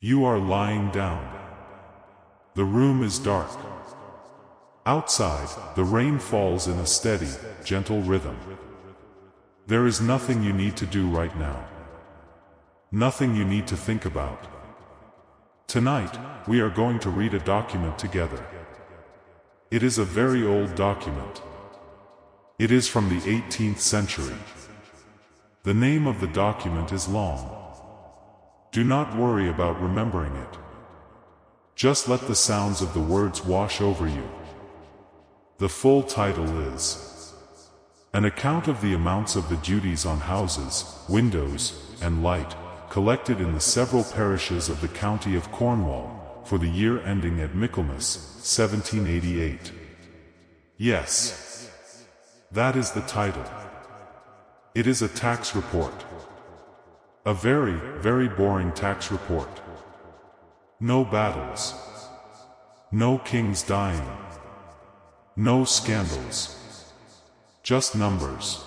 You are lying down. The room is dark. Outside, the rain falls in a steady, gentle rhythm. There is nothing you need to do right now. Nothing you need to think about. Tonight, we are going to read a document together. It is a very old document. It is from the 18th century. The name of the document is long. Do not worry about remembering it. Just let the sounds of the words wash over you. The full title is An Account of the Amounts of the Duties on Houses, Windows, and Light, collected in the several parishes of the County of Cornwall, for the year ending at Michaelmas, 1788. Yes, that is the title. It is a tax report. A very, very boring tax report. No battles. No kings dying. No scandals. Just numbers.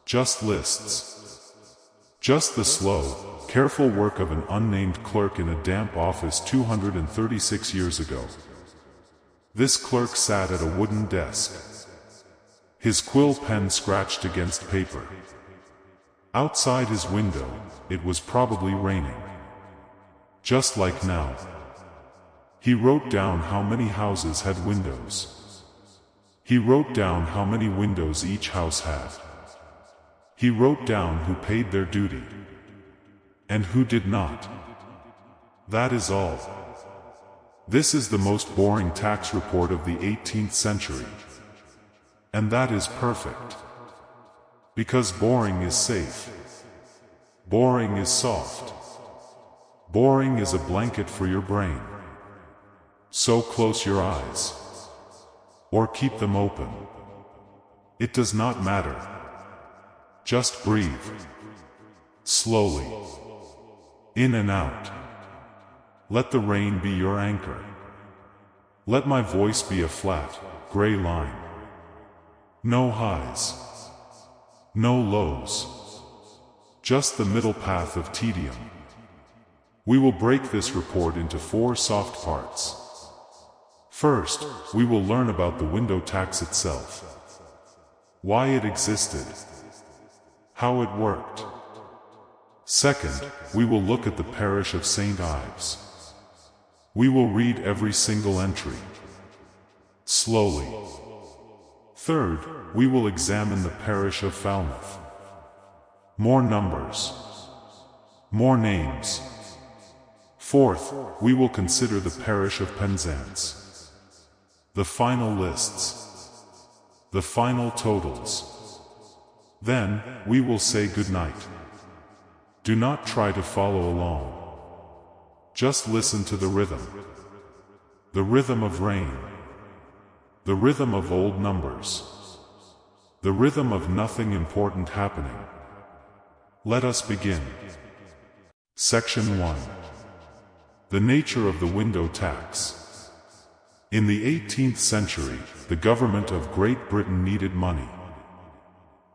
Just lists. Just the slow, careful work of an unnamed clerk in a damp office 236 years ago. This clerk sat at a wooden desk. His quill pen scratched against paper. Outside his window, it was probably raining. Just like now. He wrote down how many houses had windows. He wrote down how many windows each house had. He wrote down who paid their duty and who did not. That is all. This is the most boring tax report of the 18th century. And that is perfect. Because boring is safe. Boring is soft. Boring is a blanket for your brain. So close your eyes. Or keep them open. It does not matter. Just breathe. Slowly. In and out. Let the rain be your anchor. Let my voice be a flat, gray line. No highs. No lows. Just the middle path of tedium. We will break this report into 4 soft parts. First, we will learn about the window tax itself. Why it existed. How it worked. Second, we will look at the parish of St. Ives. We will read every single entry. Slowly. Third, we will examine the parish of Falmouth. More numbers. More names. Fourth, we will consider the parish of Penzance. The final lists. The final totals. Then, we will say good night. Do not try to follow along. Just listen to the rhythm. The rhythm of rain. The rhythm of old numbers. The rhythm of nothing important happening. Let us begin. Section 1. The nature of the window tax. In the 18th century, the government of Great Britain needed money.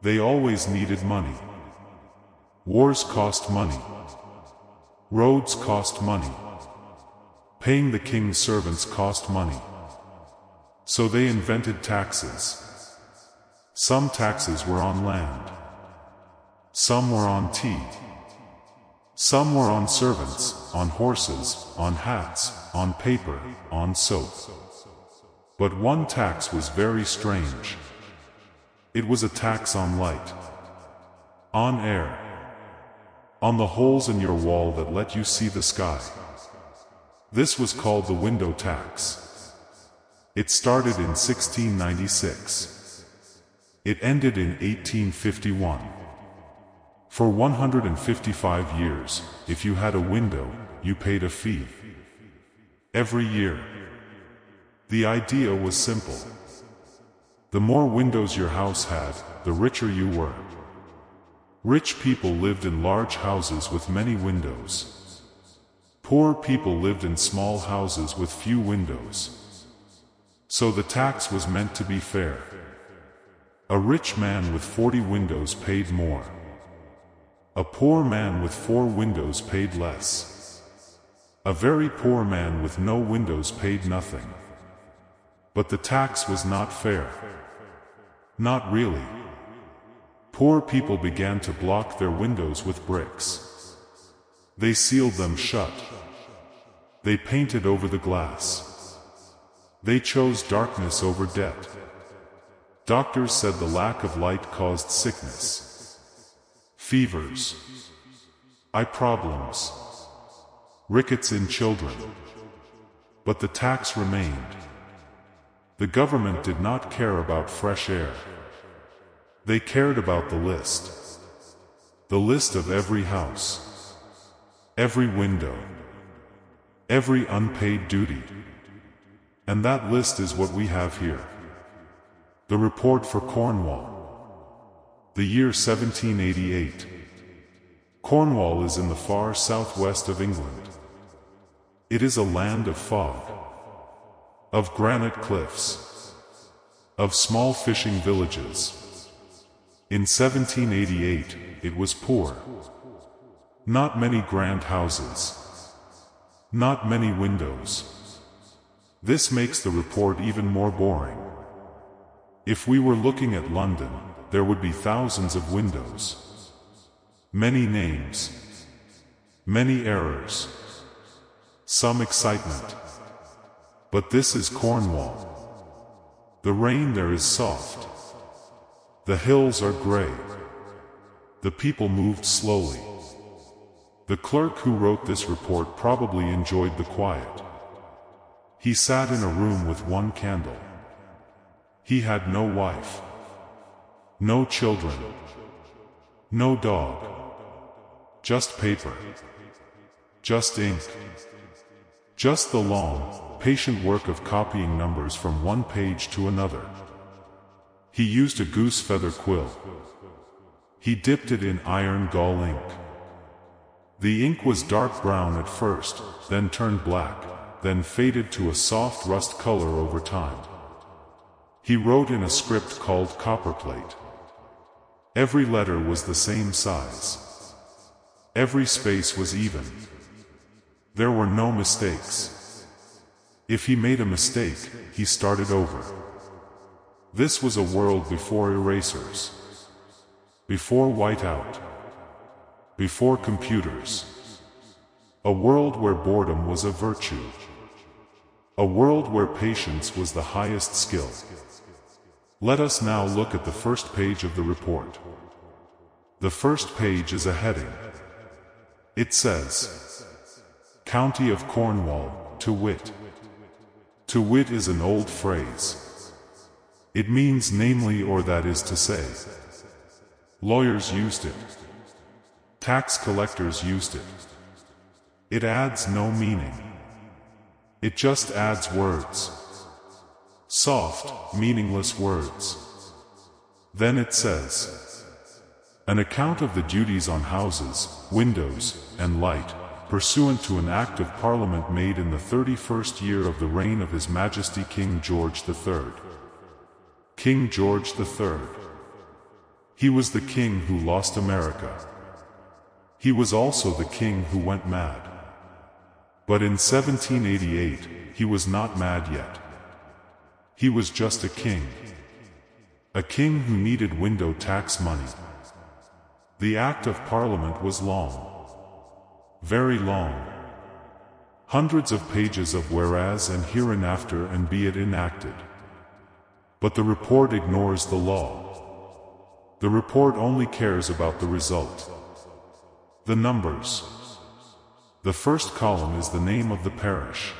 They always needed money. Wars cost money. Roads cost money. Paying the king's servants cost money. So they invented taxes. Some taxes were on land. Some were on tea. Some were on servants, on horses, on hats, on paper, on soap. But one tax was very strange. It was a tax on light. On air. On the holes in your wall that let you see the sky. This was called the window tax. It started in 1696. It ended in 1851. For 155 years, if you had a window, you paid a fee. Every year. The idea was simple. The more windows your house had, the richer you were. Rich people lived in large houses with many windows. Poor people lived in small houses with few windows. So the tax was meant to be fair. A rich man with 40 windows paid more. A poor man with 4 windows paid less. A very poor man with no windows paid nothing. But the tax was not fair. Not really. Poor people began to block their windows with bricks. They sealed them shut. They painted over the glass. They chose darkness over debt. Doctors said the lack of light caused sickness, fevers, eye problems, rickets in children. But the tax remained. The government did not care about fresh air. They cared about the list. The list of every house, every window, every unpaid duty. And that list is what we have here. The report for Cornwall. The year 1788. Cornwall is in the far southwest of England. It is a land of fog, of granite cliffs, of small fishing villages. In 1788, it was poor. Not many grand houses. Not many windows. This makes the report even more boring. If we were looking at London, there would be thousands of windows. Many names. Many errors. Some excitement. But this is Cornwall. The rain there is soft. The hills are gray. The people moved slowly. The clerk who wrote this report probably enjoyed the quiet. He sat in a room with one candle. He had no wife, no children, no dog, just paper, just ink, just the long, patient work of copying numbers from one page to another. He used a goose feather quill. He dipped it in iron gall ink. The ink was dark brown at first, then turned black, then faded to a soft rust color over time. He wrote in a script called copperplate. Every letter was the same size. Every space was even. There were no mistakes. If he made a mistake, he started over. This was a world before erasers, before whiteout, before computers. A world where boredom was a virtue. A world where patience was the highest skill. Let us now look at the first page of the report. The first page is a heading. It says, County of Cornwall, to wit. To wit is an old phrase. It means namely, or that is to say. Lawyers used it. Tax collectors used it. It adds no meaning. It just adds words. Soft, meaningless words. Then it says, an account of the duties on houses, windows, and light, pursuant to an Act of Parliament made in the 31st year of the reign of His Majesty King George III. King George III. He was the king who lost America. He was also the king who went mad. But in 1788, he was not mad yet. He was just a king. A king who needed window tax money. The Act of Parliament was long. Very long. Hundreds of pages of whereas and hereinafter and be it enacted. But the report ignores the law. The report only cares about the result. The numbers. The first column is the name of the parish.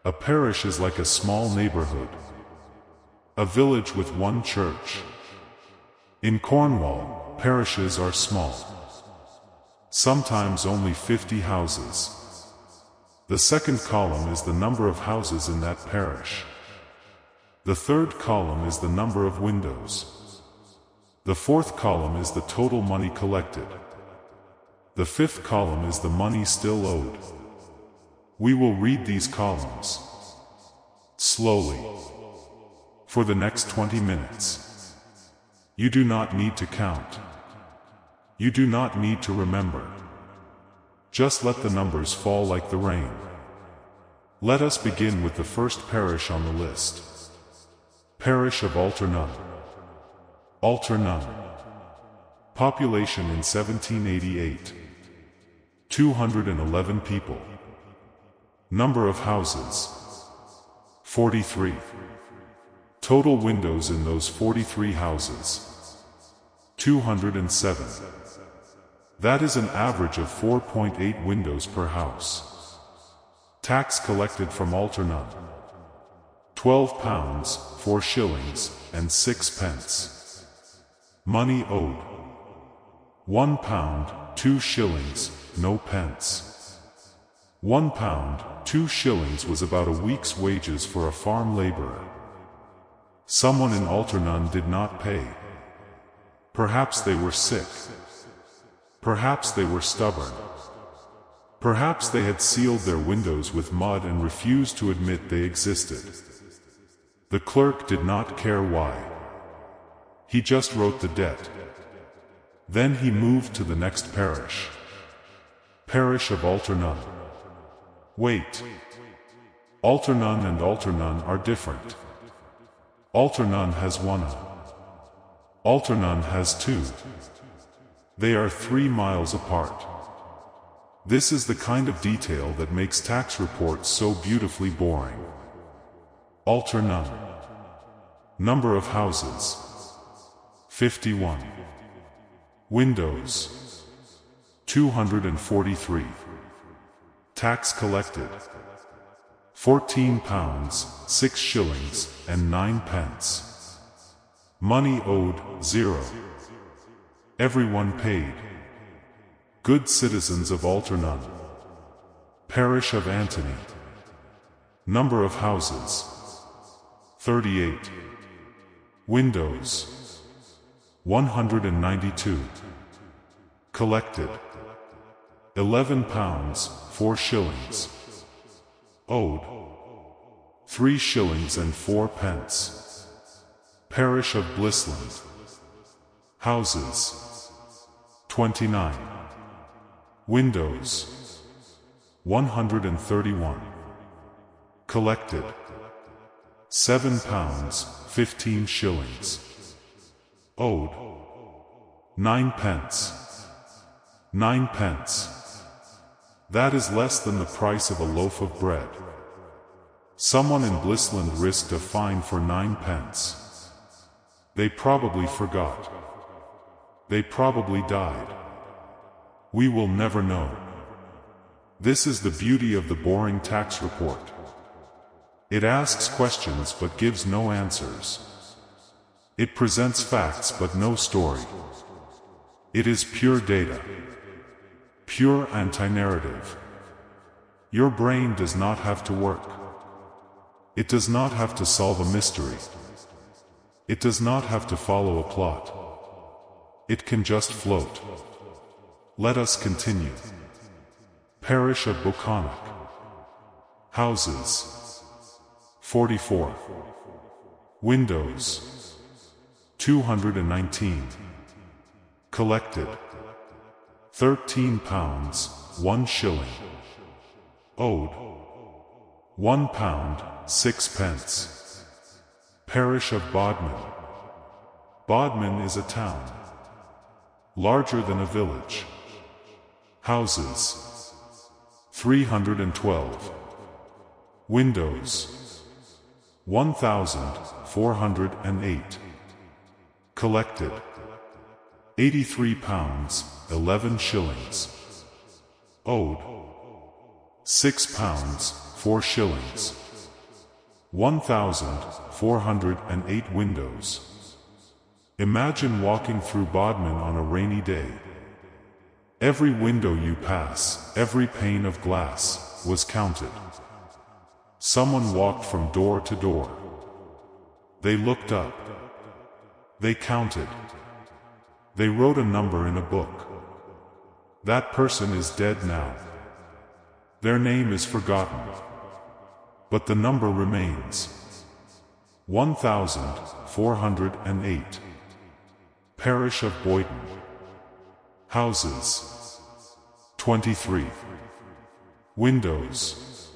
A parish is like a small neighborhood. A village with one church. In Cornwall, parishes are small. Sometimes only 50 houses. The second column is the number of houses in that parish. The third column is the number of windows. The fourth column is the total money collected. The fifth column is the money still owed. We will read these columns slowly for the next 20 minutes. You do not need to count. You do not need to remember. Just let the numbers fall like the rain. Let us begin with the first parish on the list. Parish of Alternun. Alternun. Population in 1788. 211 people. Number of houses. 43. Total windows in those 43 houses. 207. That is an average of 4.8 windows per house. Tax collected from Alternun. £12, 4 shillings, and 6 pence. Money owed. £1, 2 shillings, no pence. £1, 2 shillings was about a week's wages for a farm laborer. Someone in Alternun did not pay. Perhaps they were sick. Perhaps they were stubborn. Perhaps they had sealed their windows with mud and refused to admit they existed. The clerk did not care why. He just wrote the debt. Then he moved to the next parish. Parish of Alternun. Wait. Alternun and Alternun are different. Alternun has 1. Alternun has 2. They are 3 miles apart. This is the kind of detail that makes tax reports so beautifully boring. Alternun. Number of houses. 51. Windows. 243. Tax collected. £14, 6 shillings, and 9 pence. Money owed, 0. Everyone paid. Good citizens of Alternun. Parish of Antony. Number of houses. 38. Windows. 192. Collected. £11, 4 shillings. Owed. 3 shillings and 4 pence. Parish of Blisland. Houses. 29. Windows. 131. Collected. £7, 15 shillings. Owed. 9 pence. 9 pence. That is less than the price of a loaf of bread. Someone in Blisland risked a fine for 9 pence. They probably forgot. They probably died. We will never know. This is the beauty of the boring tax report. It asks questions but gives no answers. It presents facts but no story. It is pure data. Pure anti-narrative. Your brain does not have to work. It does not have to solve a mystery. It does not have to follow a plot. It can just float. Let us continue. Parish of Boconic. Houses. 44. Windows. 219. Collected. £13, 1 shilling. Owed. £1, 6 pence. Parish of Bodmin. Bodmin is a town. Larger than a village. Houses. 312. Windows. 1,408. Collected. £83, 11 shillings. Owed. £6, 4 shillings. 1,408 windows. Imagine walking through Bodmin on a rainy day. Every window you pass, every pane of glass, was counted. Someone walked from door to door. They looked up. They counted. They wrote a number in a book. That person is dead now. Their name is forgotten. But the number remains. 1,408. Parish of Boyden. Houses. 23. Windows.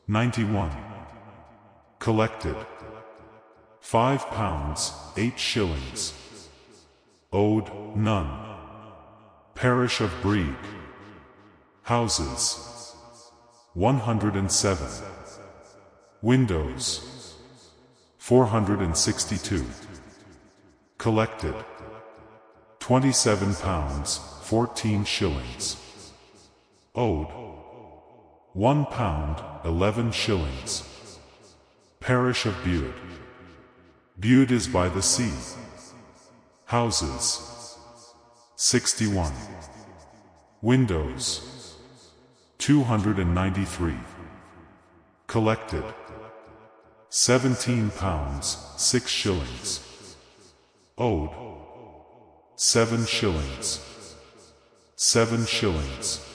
91. Collected. £5, 8 shillings. Owed, none. Parish of Brieg. Houses. 107. Windows. 462. Collected. £27, 14 shillings. Owed. £1, 11 shillings. Parish of Bude. Bude is by the sea. Houses. 61. Windows. 293. Collected. £17, 6 shillings. Owed. 7 shillings. 7 shillings.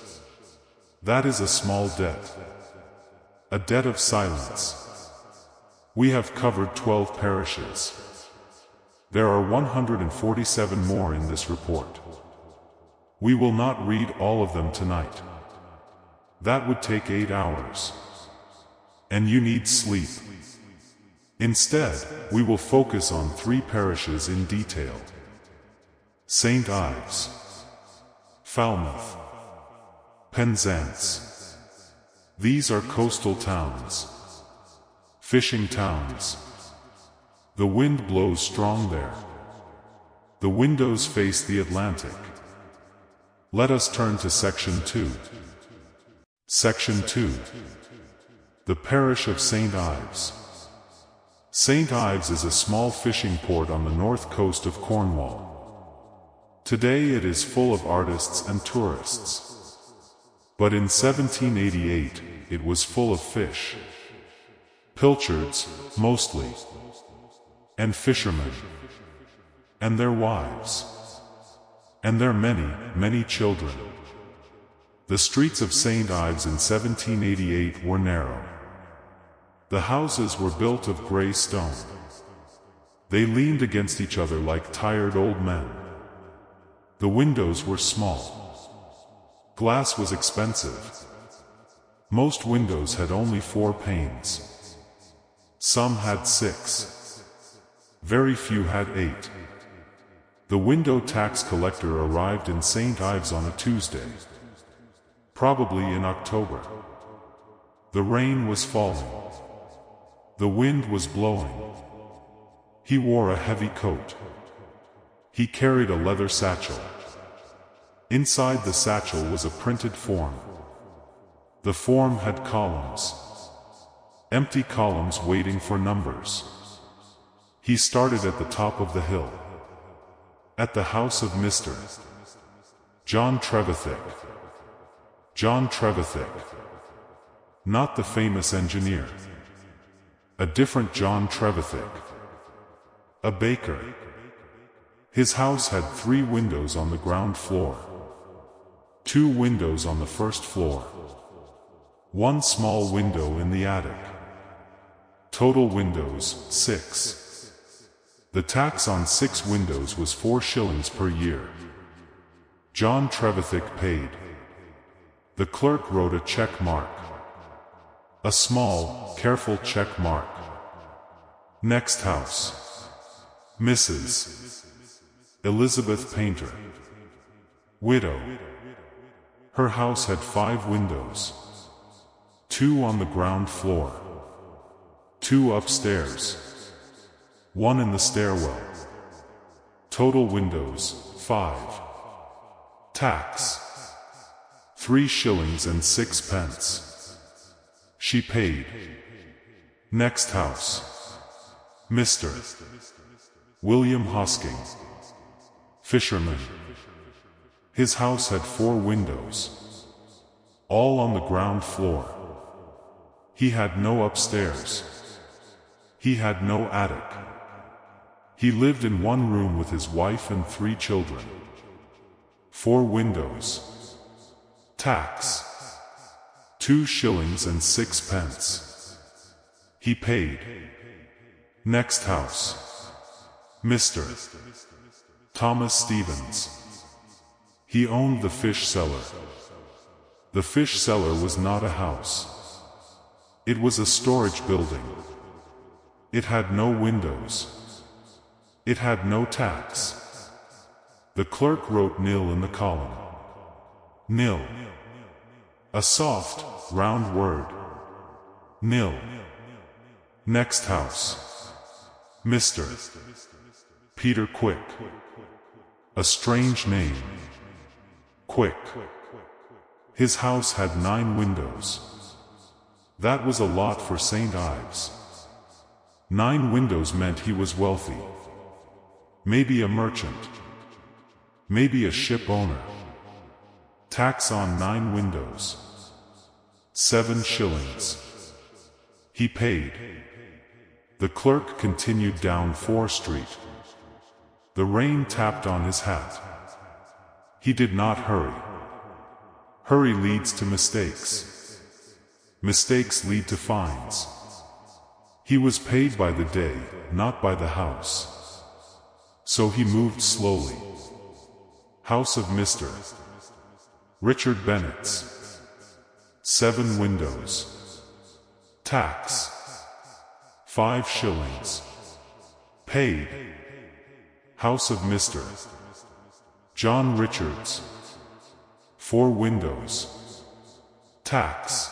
That is a small debt. A debt of silence. We have covered 12 parishes. There are 147 more in this report. We will not read all of them tonight. That would take 8 hours. And you need sleep. Instead, we will focus on 3 parishes in detail. St. Ives, Falmouth, Penzance. These are coastal towns. Fishing towns. The wind blows strong there. The windows face the Atlantic. Let us turn to Section 2. Section 2. The Parish of St. Ives. St. Ives is a small fishing port on the north coast of Cornwall. Today it is full of artists and tourists. But in 1788, it was full of fish. Pilchards, mostly. And fishermen. And their wives. And their many, many children. The streets of St. Ives in 1788 were narrow. The houses were built of grey stone. They leaned against each other like tired old men. The windows were small. Glass was expensive. Most windows had only 4 panes. Some had 6. Very few had 8. The window tax collector arrived in St. Ives on a Tuesday. Probably in October. The rain was falling. The wind was blowing. He wore a heavy coat. He carried a leather satchel. Inside the satchel was a printed form. The form had columns. Empty columns waiting for numbers. He started at the top of the hill. At the house of Mr. John Trevithick. John Trevithick. Not the famous engineer. A different John Trevithick. A baker. His house had 3 windows on the ground floor. 2 windows on the first floor. 1 small window in the attic. Total windows, 6. The tax on 6 windows was 4 shillings per year. John Trevithick paid. The clerk wrote a check mark. A small, careful check mark. Next house. Mrs. Elizabeth Painter. Widow. Her house had 5 windows. 2 on the ground floor. 2 upstairs. 1 in the stairwell. Total windows, 5. Tax. 3 shillings and 6 pence. She paid. Next house. Mr. William Hosking. Fisherman. His house had 4 windows. All on the ground floor. He had no upstairs. He had no attic. He lived in 1 room with his wife and 3 children. 4 windows. Tax. 2 shillings and 6 pence. He paid. Next house. Mr. Thomas Stevens. He owned the fish cellar. The fish cellar was not a house. It was a storage building. It had no windows. It had no tax. The clerk wrote nil in the column. Nil. A soft, round word. Nil. Next house. Mr. Peter Quick. A strange name. Quick. His house had 9 windows. That was a lot for St. Ives. 9 windows meant he was wealthy. Maybe a merchant. Maybe a ship owner. Tax on 9 windows. 7 shillings. He paid. The clerk continued down 4 Street. The rain tapped on his hat. He did not hurry. Hurry leads to mistakes. Mistakes lead to fines. He was paid by the day, not by the house. So he moved slowly. House of Mr. Richard Bennett's. 7 windows. Tax. 5 shillings. Paid. House of Mr. John Richards. 4 windows. Tax.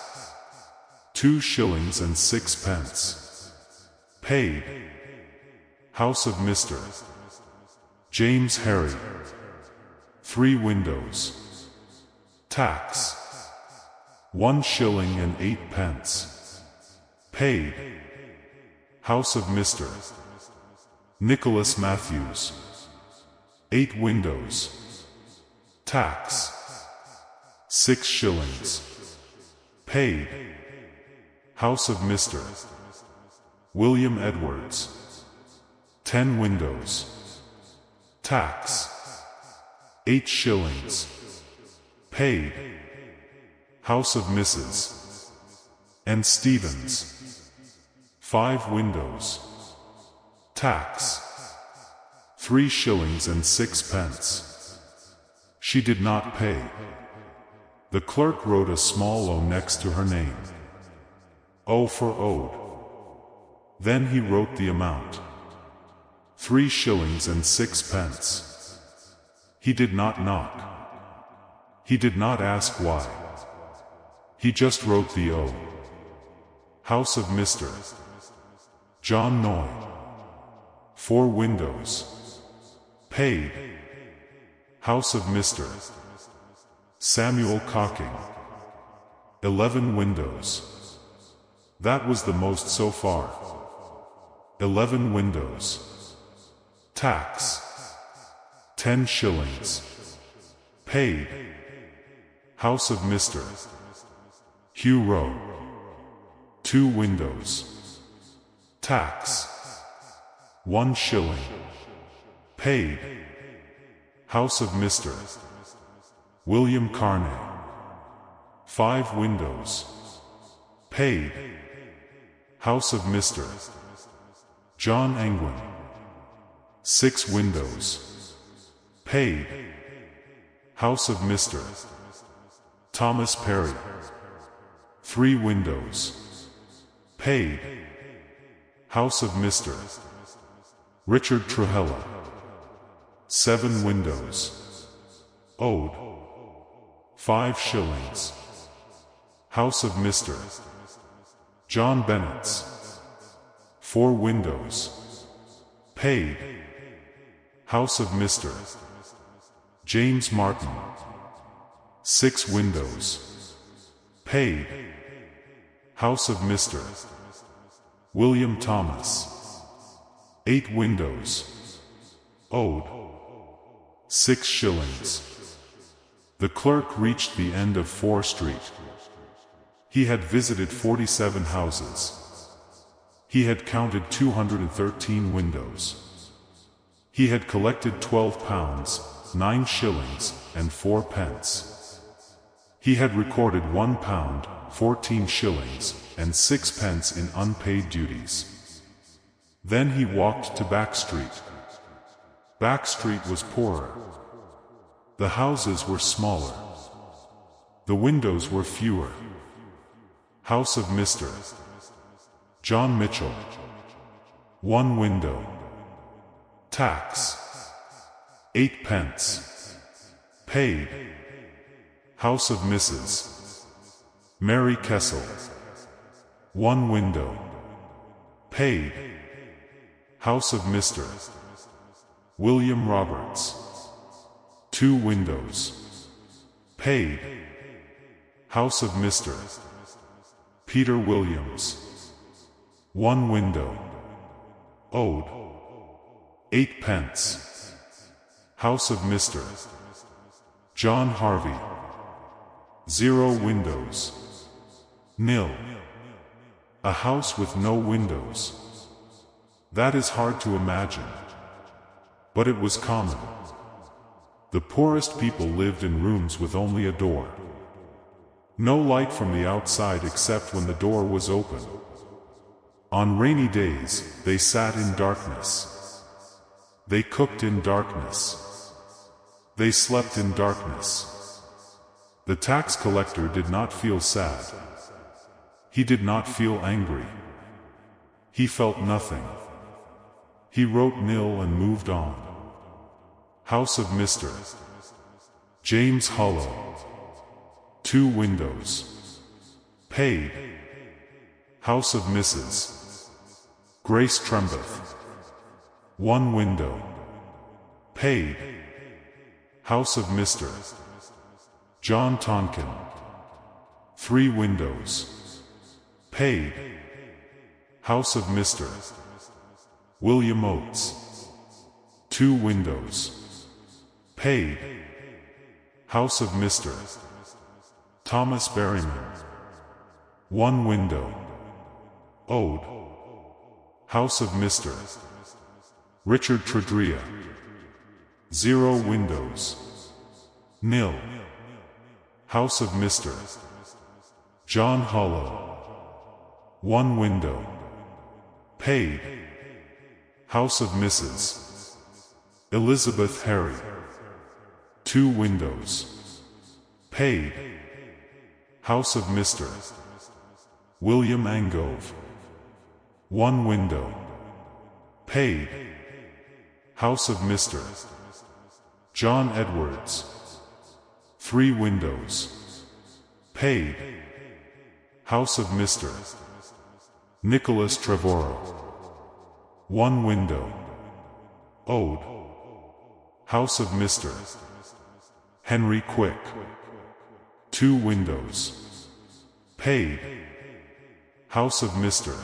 2 shillings and 6 pence. Paid. House of Mr. James Harry. 3 windows. Tax. 1 shilling and 8 pence. Paid. House of Mr. Nicholas Matthews. 8 windows. Tax. 6 shillings. Paid. House of Mr. William Edwards. 10 windows. Tax. 8 shillings. Paid. House of Mrs. and Stevens. 5 windows. Tax. 3 shillings and 6 pence. She did not pay. The clerk wrote a small O next to her name. O for owed. Then he wrote the amount. 3 shillings and 6 pence. He did not knock. He did not ask why. He just wrote the O. House of Mr. John Noy. 4 windows. Paid. House of Mr. Samuel Cocking. 11 windows. That was the most so far. 11 windows. Tax. 10 shillings. Paid. House of Mr. Hugh Rowe. 2 windows. Tax. 1 shilling. Paid. House of Mr. William Carney. 5 windows. Paid. House of Mr. John Angwin. 6 windows. Paid. House of Mr. Thomas Perry. 3 windows. Paid. House of Mr. Richard Trahella. 7 windows. Owed. 5 shillings. House of Mr. John Bennett's. 4 windows. Paid. House of Mr. James Martin. 6 windows. Paid. House of Mr. William Thomas. 8 windows. Owed. 6 shillings. The clerk reached the end of 4 Street. He had visited 47 houses. He had counted 213 windows. He had collected £12, 9 shillings, and 4 pence. He had recorded £1, 14 shillings, and 6 pence in unpaid duties. Then he walked to Back Street. Back Street was poorer. The houses were smaller. The windows were fewer. House of Mr. John Mitchell. 1 window. Tax. 8 pence. Paid. House of Mrs. Mary Kessel. 1 window. Paid. House of Mr. William Roberts. 2 windows. Paid. House of Mr. Peter Williams. 1 window. Owed. 8 pence. House of Mr. John Harvey. 0 windows. Nil. A house with no windows. That is hard to imagine. But it was common. The poorest people lived in rooms with only a door. No light from the outside except when the door was open. On rainy days, they sat in darkness. They cooked in darkness. They slept in darkness. The tax collector did not feel sad. He did not feel angry. He felt nothing. He wrote nil and moved on. House of Mr. James Hollow. 2 windows. Paid. House of Mrs. Grace Trembeth. 1 window. Paid. House of Mr. John Tonkin. 3 windows. Paid. House of Mr. William Oates. 2 windows. Paid. House of Mr. Thomas Berryman. 1 window. Owed. House of Mr. Richard Tredrea. 0 windows. Nil. House of Mr. John Hollow. 1 window. Paid. House of Mrs. Elizabeth Harry. 2 windows. Paid. House of Mr. William Angove. 1 window. Paid. House of Mr. John Edwards. 3 windows. Paid. House of Mr. Nicholas Trevorrow. 1 window. Owed. House of Mr. Henry Quick. 2 windows. Paid. House of Mr.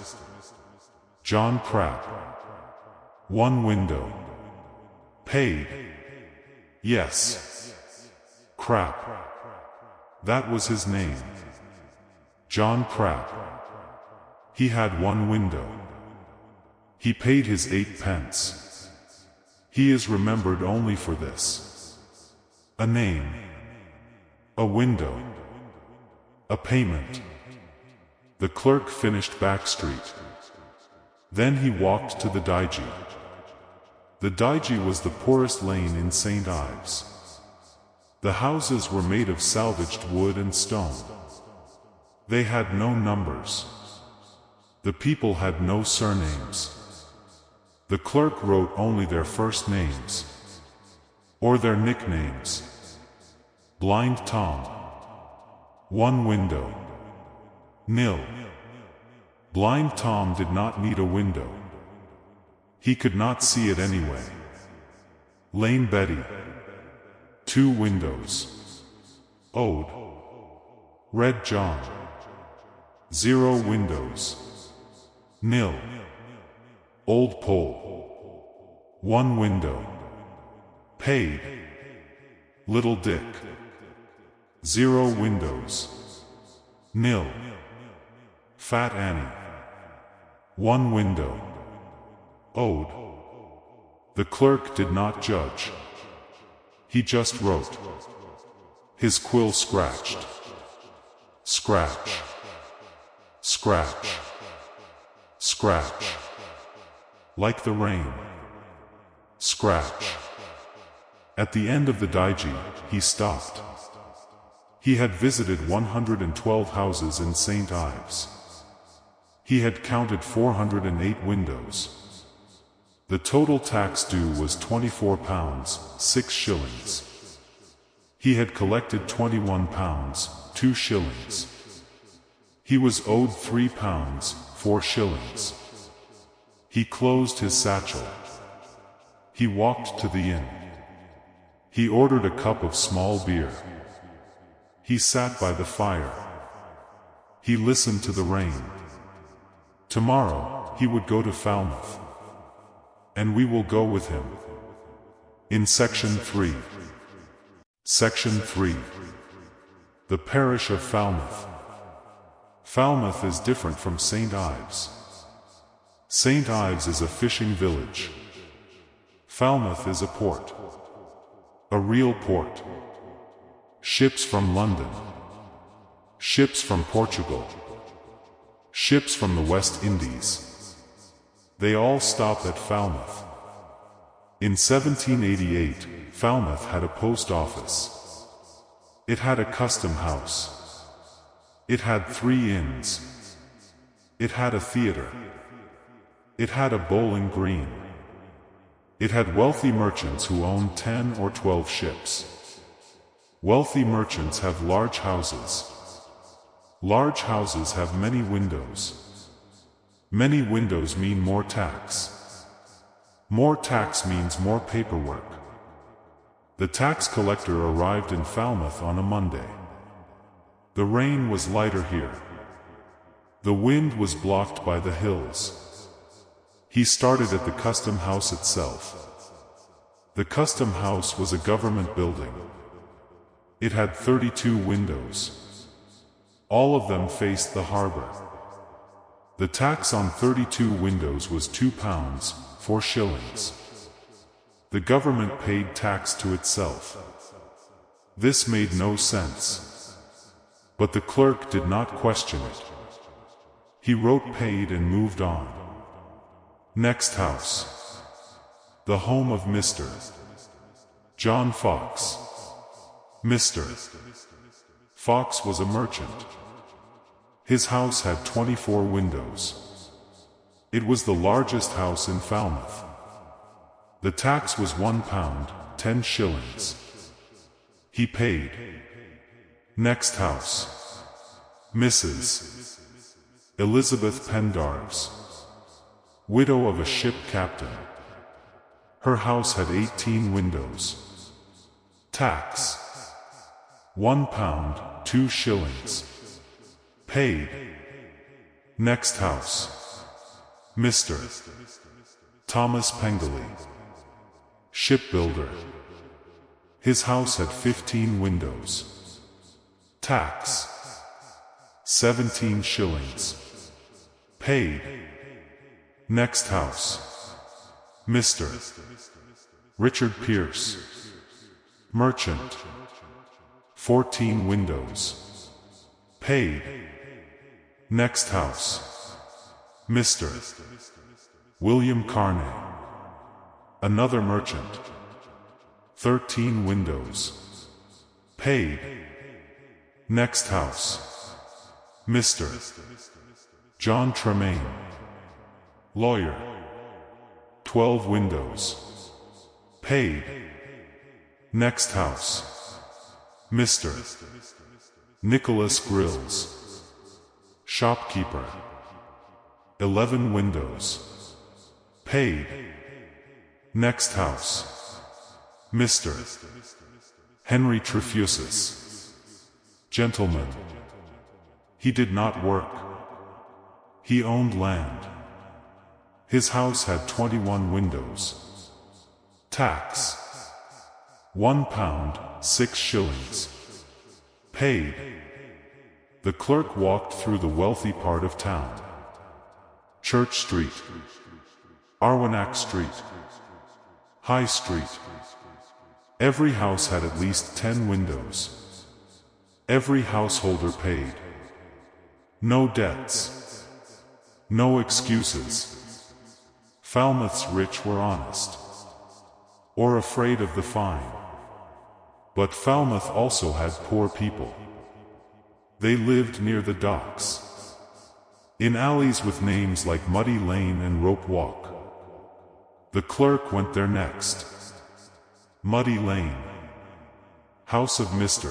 John Pratt. 1 window. Paid. Yes. Crap. That was his name. John Pratt. He had 1 window. He paid his 8 pence. He is remembered only for this. A name. A window. A payment. The clerk finished Back Street. Then he walked to the Dyje. The Dyje was the poorest lane in St. Ives. The houses were made of salvaged wood and stone. They had no numbers. The people had no surnames. The clerk wrote only their first names. Or their nicknames. Blind Tom. 1 window. Nil. Blind Tom did not need a window. He could not see it anyway. Lame Betty. 2 windows. Owed. Red John. 0 windows. Nil. Old Pole. 1 window. Paid. Little Dick. 0 windows. Nil. Fat Annie. 1 window. Owed. The clerk did not judge. He just wrote. His quill scratched. Scratch. Scratch. Scratch. Like the rain. Scratch. At the end of the Dyje, he stopped. He had visited 112 houses in St. Ives. He had counted 408 windows. The total tax due was £24, 6 shillings. He had collected £21, 2 shillings. He was owed £3, 4 shillings. He closed his satchel. He walked to the inn. He ordered a cup of small beer. He sat by the fire. He listened to the rain. Tomorrow, he would go to Falmouth. And we will go with him. In Section 3. Section 3. The Parish of Falmouth. Falmouth is different from St. Ives. St. Ives is a fishing village. Falmouth is a port. A real port. Ships from London. Ships from Portugal. Ships from the West Indies. They all stop at Falmouth. In 1788, Falmouth had a post office. It had a custom house. It had 3 inns. It had a theater. It had a bowling green. It had wealthy merchants who owned 10 or 12 ships. Wealthy merchants have large houses. Large houses have many windows. Many windows mean more tax. More tax means more paperwork. The tax collector arrived in Falmouth on a Monday. The rain was lighter here. The wind was blocked by the hills. He started at the custom house itself. The custom house was a government building. It had 32 windows. All of them faced the harbor. The tax on 32 windows was £2, 4 shillings. The government paid tax to itself. This made no sense. But the clerk did not question it. He wrote paid and moved on. Next house. The home of Mr. John Fox. Mr. Fox was a merchant. His house had 24 windows. It was the largest house in Falmouth. The tax was £1, 10 shillings. He paid. Next house. Mrs. Elizabeth Pendarves, widow of a ship captain. Her house had 18 windows. Tax. £1, 2 shillings. Paid. Next house. Mr. Thomas Pengelly, shipbuilder. His house had 15 windows. Tax. 17 shillings. Paid. Next house. Mr. Richard Pierce, merchant. 14 windows. Paid. Next house. Mr. William Carney, another merchant. 13 windows. Paid. Next house. Mr. John Tremaine, lawyer. 12 windows. Paid. Next house. Mr. Nicholas Grills, shopkeeper. 11 windows. Paid. Next house. Mr. Henry Trefusis, gentleman. He did not work. He owned land. His house had 21 windows. Tax. £1, 6 shillings. Paid. The clerk walked through the wealthy part of town. Church Street, Arwenack Street, High Street. Every house had at least 10 windows. Every householder paid. No debts. No excuses. Falmouth's rich were honest, or afraid of the fine. But Falmouth also had poor people. They lived near the docks, in alleys with names like Muddy Lane and Rope Walk. The clerk went there next. Muddy Lane. House of Mr.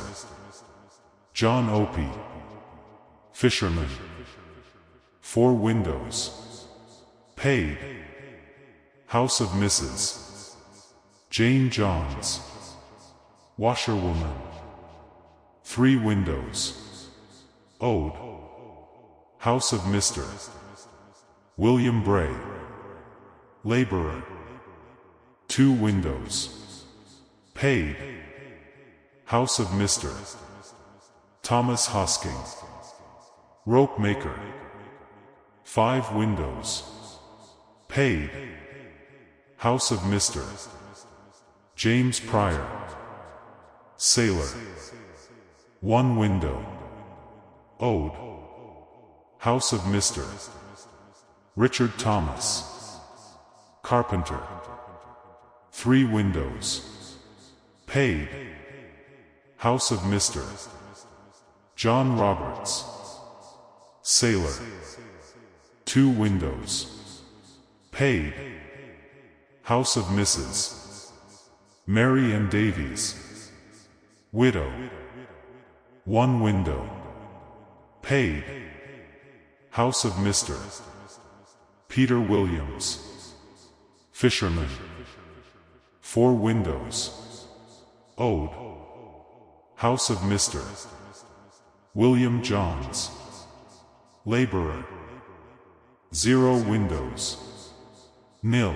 John Opie, fisherman. 4 windows. Paid. House of Mrs. Jane Johns, washerwoman. 3 windows. Ode. House of Mr. William Bray, laborer. 2 windows. Paid. House of Mr. Thomas Hosking, rope maker. 5 windows. Paid. House of Mr. James Pryor, sailor. 1 window. Ode. House of Mr. Richard Thomas, carpenter. 3 windows. Paid. House of Mr. John Roberts, sailor. 2 windows. Paid. House of Mrs. Mary M. Davies, widow. 1 window. Paid. House of Mr. Peter Williams, fisherman. 4 windows. Ode. House of Mr. William Johns, laborer. 0 windows. Nil.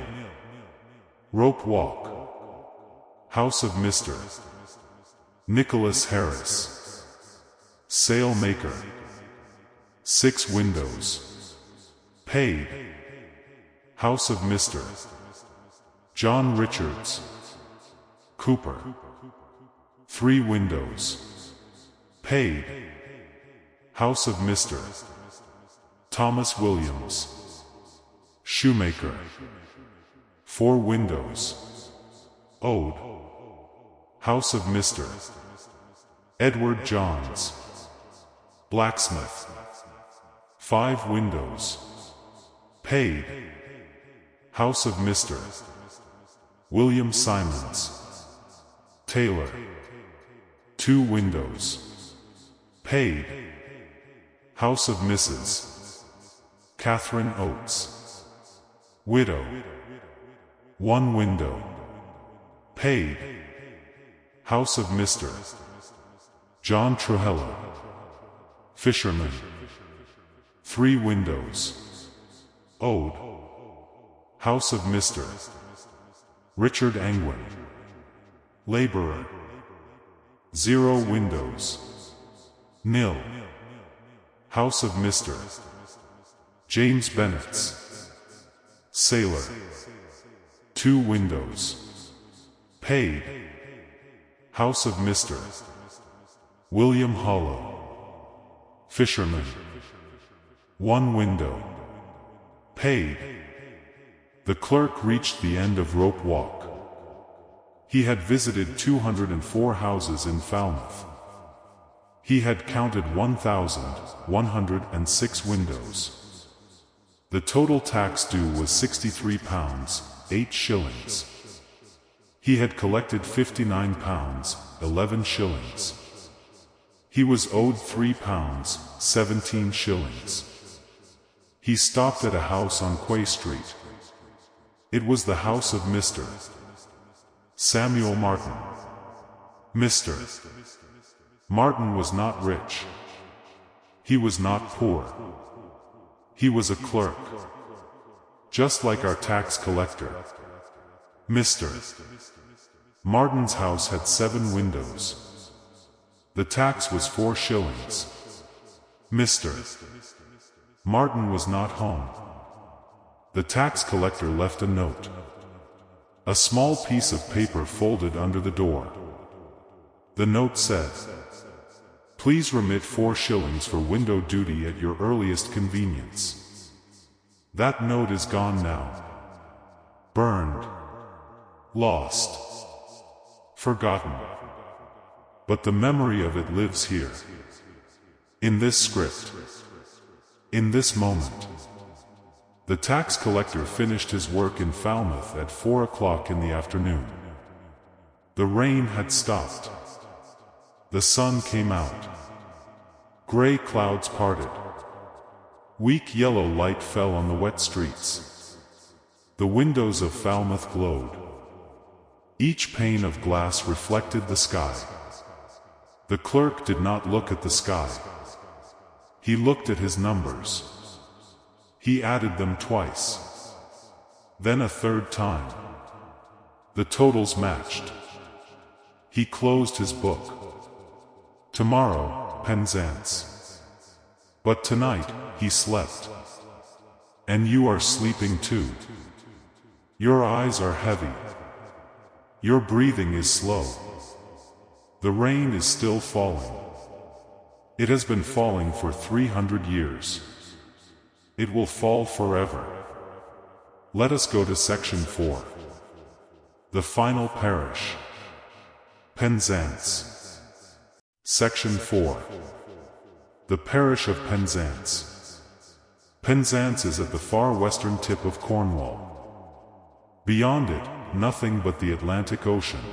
Rope Walk. House of Mr. Nicholas Harris, sail maker. 6 windows. Paid. House of Mr. John Richards, cooper. 3 windows. Paid. House of Mr. Thomas Williams, shoemaker. 4 windows. Ode. House of Mr. Edward Johns, blacksmith. 5 windows. Paid. House of Mr. William Simons, tailor. 2 windows. Paid. House of Mrs. Catherine Oates, widow. 1 window. Paid. House of Mr. John Trujillo, fisherman. 3 windows. Ode. House of Mr. Richard Angwin, laborer. 0 windows. Nil. House of Mr. James Bennetts, sailor. 2 windows. Paid. House of Mr. William Hollow, fisherman. 1 window. Paid. The clerk reached the end of Rope Walk. He had visited 204 houses in Falmouth. He had counted 1,106 windows. The total tax due was £63, 8 shillings. He had collected £59, 11 shillings. He was owed £3, 17 shillings. He stopped at a house on Quay Street. It was the house of Mr. Samuel Martin. Mr. Martin was not rich. He was not poor. He was a clerk, just like our tax collector. Mr. Martin's house had 7 windows. The tax was 4 shillings. Mr. Martin was not home. The tax collector left a note. A small piece of paper folded under the door. The note said, "Please remit 4 shillings for window duty at your earliest convenience." That note is gone now. Burned. Lost. Forgotten. But the memory of it lives here. In this script, in this moment, the tax collector finished his work in Falmouth at 4 o'clock in the afternoon. The rain had stopped. The sun came out. Gray clouds parted. Weak yellow light fell on the wet streets. The windows of Falmouth glowed. Each pane of glass reflected the sky. The clerk did not look at the sky. He looked at his numbers. He added them twice. Then a third time. The totals matched. He closed his book. Tomorrow, Penzance. But tonight, he slept. And you are sleeping too. Your eyes are heavy. Your breathing is slow. The rain is still falling. It has been falling for 300 years. It will fall forever. Let us go to section 4. The final parish. Penzance. Section 4. The parish of Penzance. Penzance is at the far western tip of Cornwall. Beyond it, nothing but the Atlantic Ocean.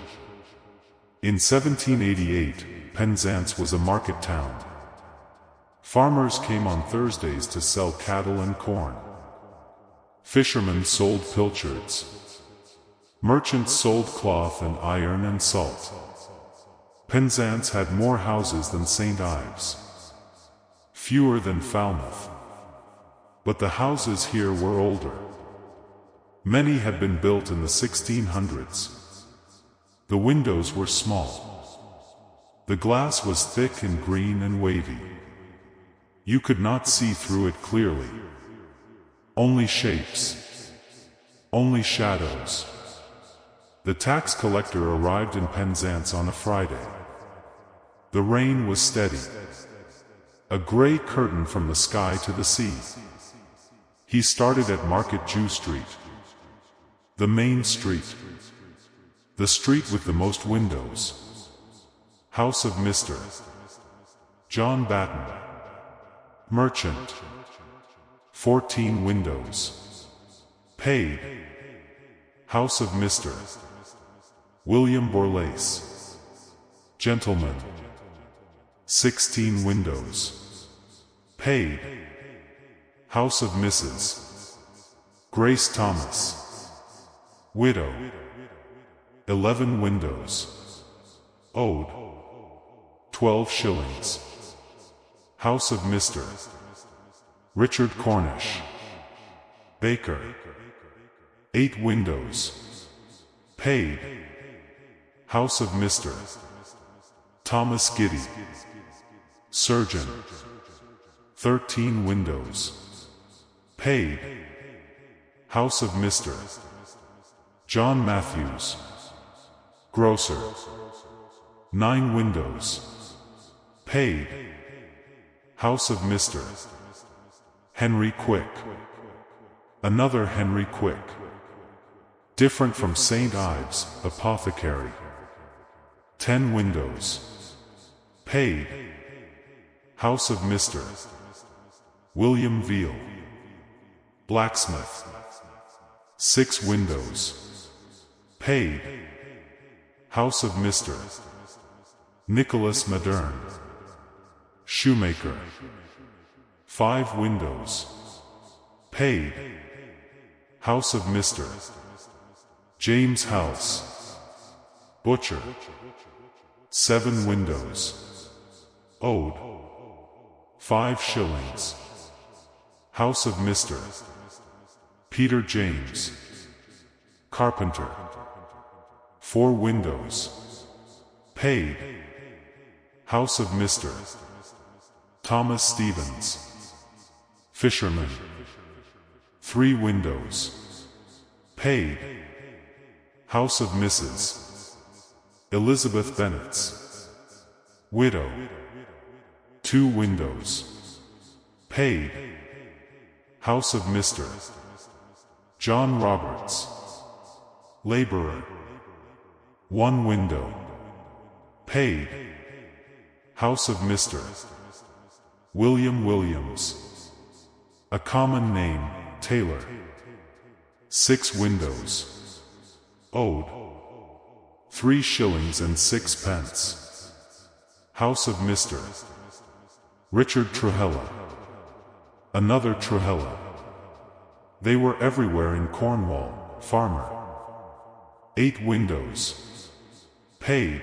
In 1788, Penzance was a market town. Farmers came on Thursdays to sell cattle and corn. Fishermen sold pilchards. Merchants sold cloth and iron and salt. Penzance had more houses than St. Ives. Fewer than Falmouth. But the houses here were older. Many had been built in the 1600s. The windows were small. The glass was thick and green and wavy. You could not see through it clearly. Only shapes. Only shadows. The tax collector arrived in Penzance on a Friday. The rain was steady. A gray curtain from the sky to the sea. He started at Market Jew Street. The main street. The street with the most windows. House of Mr. John Batten. Merchant. 14 windows. Paid. House of Mr. William Borlace. Gentleman. 16 windows. Paid. House of Mrs. Grace Thomas. Widow. 11 windows. Owed. 12 shillings. House of Mr. Richard Cornish. Baker. 8 windows. Paid. House of Mr. Thomas Giddy. Surgeon. 13 windows. Paid. House of Mr. John Matthews. Grocer. 9 windows. Paid. House of Mr. Henry Quick. Another Henry Quick. Different from St. Ives, apothecary. 10 windows. Paid. House of Mr. William Veal. Blacksmith. 6 windows. Paid. House of Mr. Nicholas Madern. Shoemaker. 5 windows. Paid. House of Mr. James House. Butcher. 7 windows. Owed. 5 shillings. House of Mr. Peter James. Carpenter. 4 windows. Paid. House of Mr. Thomas Stevens. Fisherman. 3 windows. Paid. House of Mrs. Elizabeth Bennet's. Widow. 2 windows. Paid. House of Mr. John Roberts. Laborer. 1 window. Paid. House of Mr. William Williams. A common name, Taylor. 6 windows. Ode. 3 shillings and 6 pence. House of Mr. Richard Trahella. Another Trahella. They were everywhere in Cornwall, farmer. 8 windows. Paid.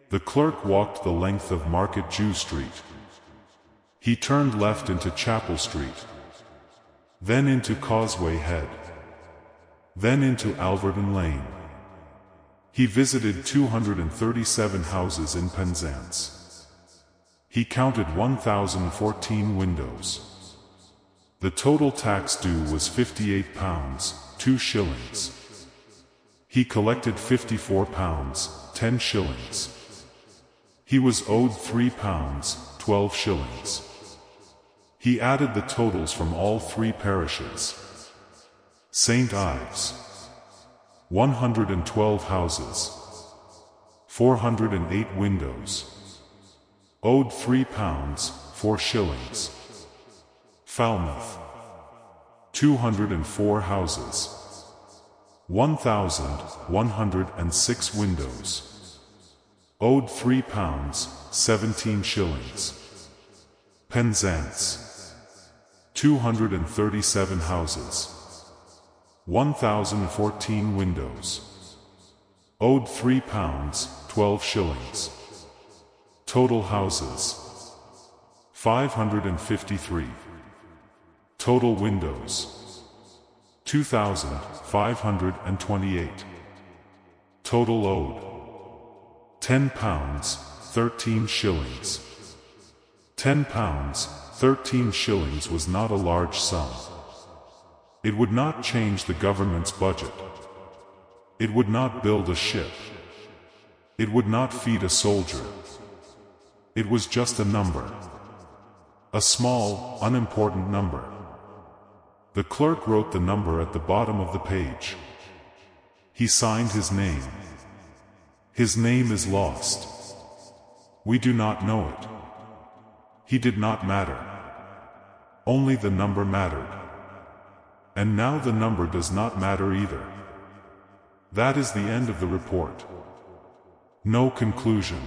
The clerk walked the length of Market Jew Street. He turned left into Chapel Street, then into Causeway Head, then into Alverton Lane. He visited 237 houses in Penzance. He counted 1,014 windows. The total tax due was £58, 2 shillings. He collected £54, 10 shillings. He was owed £3, 12 shillings. He added the totals from all 3 parishes. St. Ives. 112 houses. 408 windows. Owed £3, 4 shillings. Falmouth. 204 houses. 1,106 windows. Owed £3, 17 shillings. Penzance. 237 houses. 1,014 windows. Owed £3, 12 shillings. Total houses. 553. Total windows. 2,528. Total owed. £10, 13 shillings. £10, 13 shillings was not a large sum. It would not change the government's budget. It would not build a ship. It would not feed a soldier. It was just a number. A small, unimportant number. The clerk wrote the number at the bottom of the page. He signed his name. His name is lost. We do not know it. He did not matter. Only the number mattered. And now the number does not matter either. That is the end of the report. No conclusion.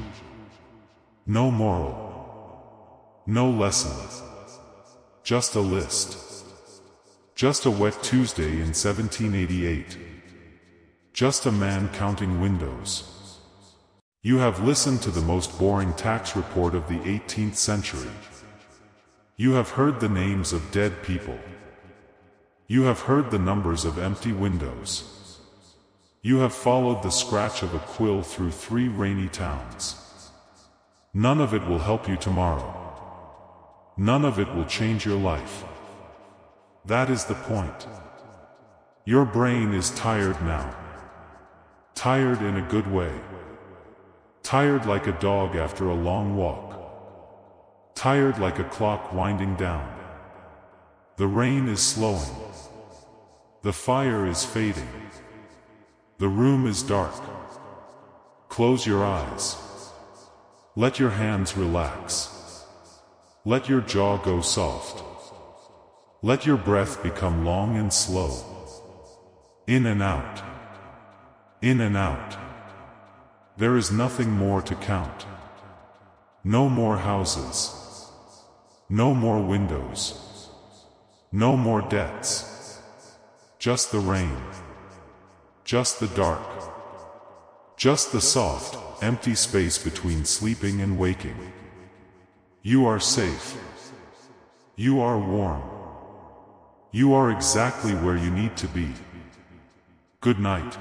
No moral. No lesson. Just a list. Just a wet Tuesday in 1788. Just a man counting windows. You have listened to the most boring tax report of the 18th century. You have heard the names of dead people. You have heard the numbers of empty windows. You have followed the scratch of a quill through 3 rainy towns. None of it will help you tomorrow. None of it will change your life. That is the point. Your brain is tired now. Tired in a good way. Tired like a dog after a long walk. Tired like a clock winding down. The rain is slowing. The fire is fading. The room is dark. Close your eyes. Let your hands relax. Let your jaw go soft. Let your breath become long and slow. In and out. In and out. There is nothing more to count. No more houses. No more windows. No more debts. Just the rain. Just the dark. Just the soft, empty space between sleeping and waking. You are safe. You are warm. You are exactly where you need to be. Good night.